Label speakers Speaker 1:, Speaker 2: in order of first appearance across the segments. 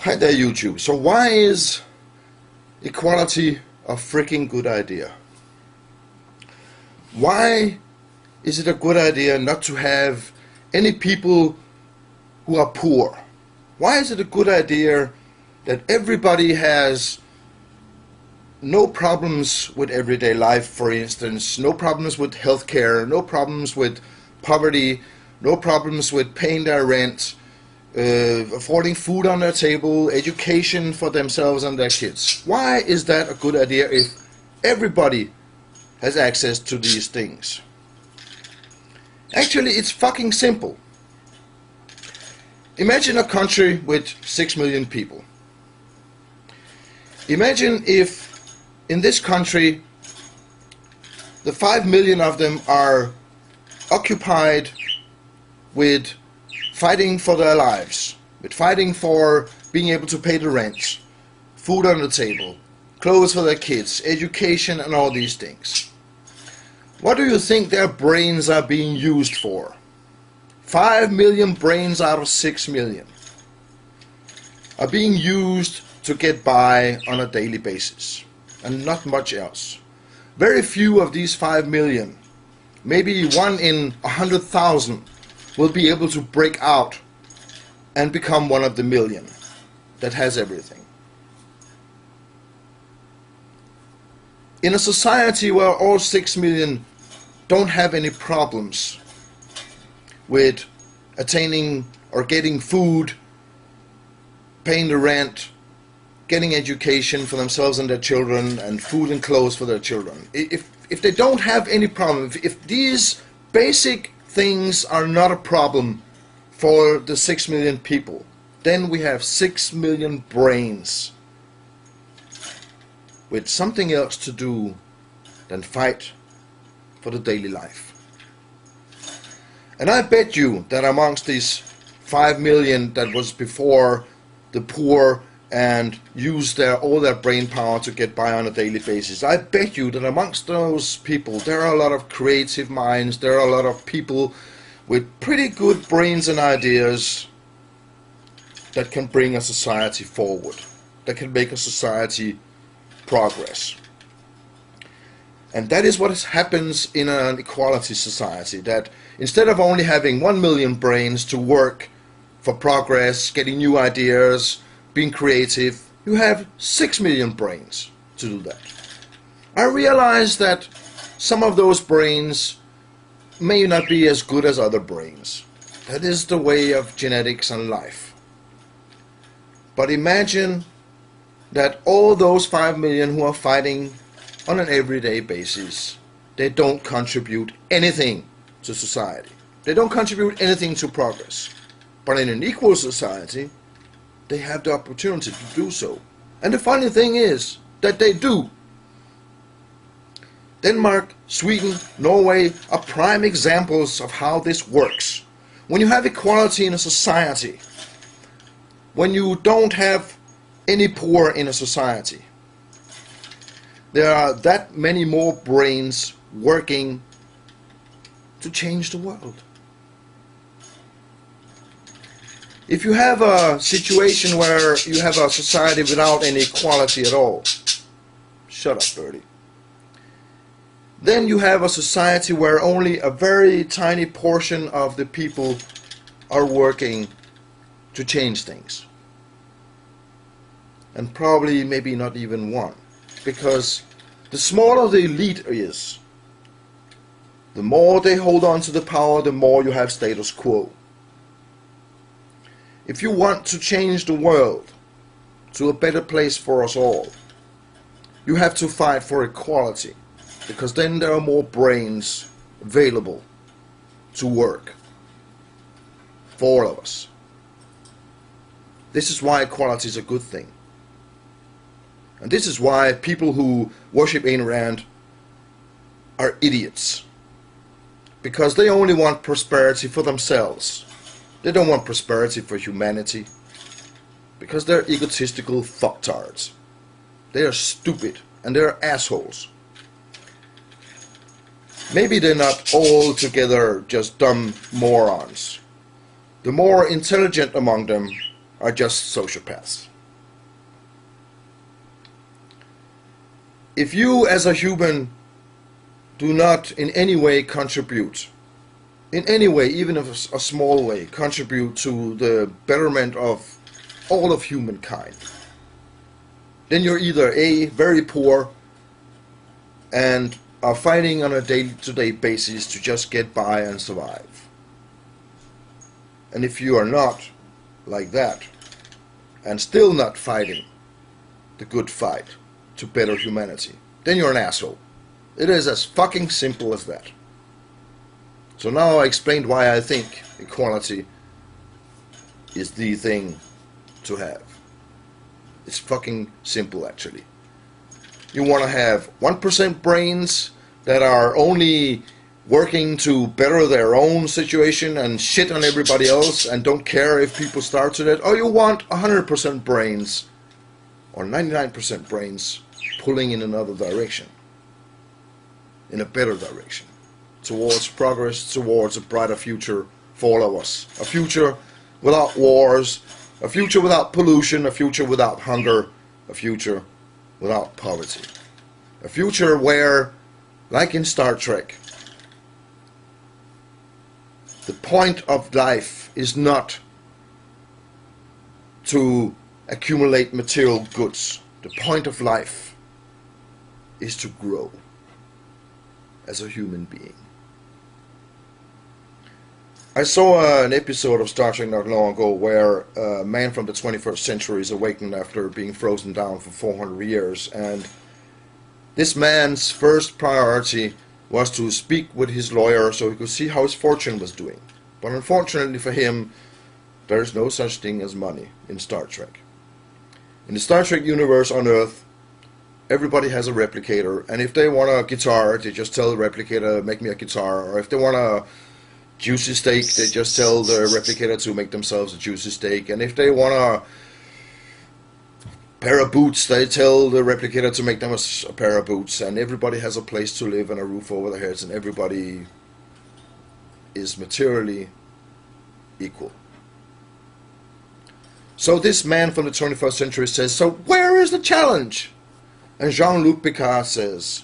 Speaker 1: Hi there, YouTube. So why is equality a freaking good idea? Why is it a good idea not to have any people who are poor? Why is it a good idea that everybody has no problems with everyday life, for instance, no problems with healthcare, no problems with poverty, no problems with paying their rent, affording food on their table, education for themselves and their kids? Why is that a good idea if everybody has access to these things? Actually, it's fucking simple. Imagine a country with 6 million people. Imagine if in this country the 5 million of them are occupied with fighting for their lives, with fighting for being able to pay the rent, food on the table, clothes for their kids, education and all these things. What do you think their brains are being used for? 5 million brains out of 6 million are being used to get by on a daily basis and not much else. Very few of these 5 million, maybe 1 in 100,000, will be able to break out and become one of the million that has everything. In a society where all 6 million don't have any problems with attaining or getting food, paying the rent, getting education for themselves and their children, and food and clothes for their children. If they don't have any problem, if these basic things are not a problem for the 6 million people, then we have 6 million brains with something else to do than fight for the daily life. And I bet you that amongst these 5 million that was before the poor and used all their brain power to get by on a daily basis, I bet you that amongst those people there are a lot of creative minds, there are a lot of people with pretty good brains and ideas that can bring a society forward, that can make a society progress. And that is what happens in an equality society, that instead of only having 1 million brains to work for progress, getting new ideas, being creative, you have 6 million brains to do that. I realize that some of those brains may not be as good as other brains. That is the way of genetics and life. But imagine that all those 5 million who are fighting on an everyday basis, they don't contribute anything to society. They don't contribute anything to progress. But in an equal society, they have the opportunity to do so. And the funny thing is that they do. Denmark, Sweden, Norway are prime examples of how this works. When you have equality in a society, when you don't have any poor in a society, there are that many more brains working to change the world. If you have a situation where you have a society without any equality at all, shut up, Birdie. Then you have a society where only a very tiny portion of the people are working to change things. And probably maybe not even one. Because the smaller the elite is, the more they hold on to the power, the more you have status quo. If you want to change the world to a better place for us all, you have to fight for equality, because then there are more brains available to work for all of us. This is why equality is a good thing. And this is why people who worship Ayn Rand are idiots. Because they only want prosperity for themselves. They don't want prosperity for humanity. Because they're egotistical fucktards. They are stupid and they're assholes. Maybe they're not all together just dumb morons. The more intelligent among them are just sociopaths. if you as a human do not in any way contribute, in any way, even if a small way, contribute to the betterment of all of humankind, then you're either A, very poor and are fighting on a day-to-day basis to just get by and survive. And if you are not like that, and still not fighting the good fight to better humanity, then you're an asshole. It is as fucking simple as that. So now I explained why I think equality is the thing to have. It's fucking simple, actually. You want to have 1% brains that are only working to better their own situation and shit on everybody else and don't care if people starve to that, or you want 100% brains or 99% brains pulling in another direction, in a better direction, towards progress, towards a brighter future for all of us. A future without wars, a future without pollution, a future without hunger, a future without poverty. A future where, like in Star Trek, the point of life is not to accumulate material goods. The point of life is to grow as a human being. I saw an episode of Star Trek not long ago where a man from the 21st century is awakened after being frozen down for 400 years, and this man's first priority was to speak with his lawyer so he could see how his fortune was doing. But unfortunately for him, there's no such thing as money in Star Trek. In the Star Trek universe on Earth, everybody has a replicator, and if they want a guitar, they just tell the replicator, make me a guitar, or if they want a juicy steak, they just tell the replicator to make themselves a juicy steak, and if they want a pair of boots, they tell the replicator to make them a pair of boots, and everybody has a place to live and a roof over their heads, and everybody is materially equal. So this man from the 21st century says, so where is the challenge? And Jean-Luc Picard says,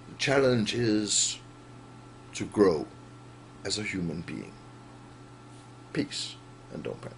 Speaker 1: the challenge is to grow as a human being. Peace, and don't panic.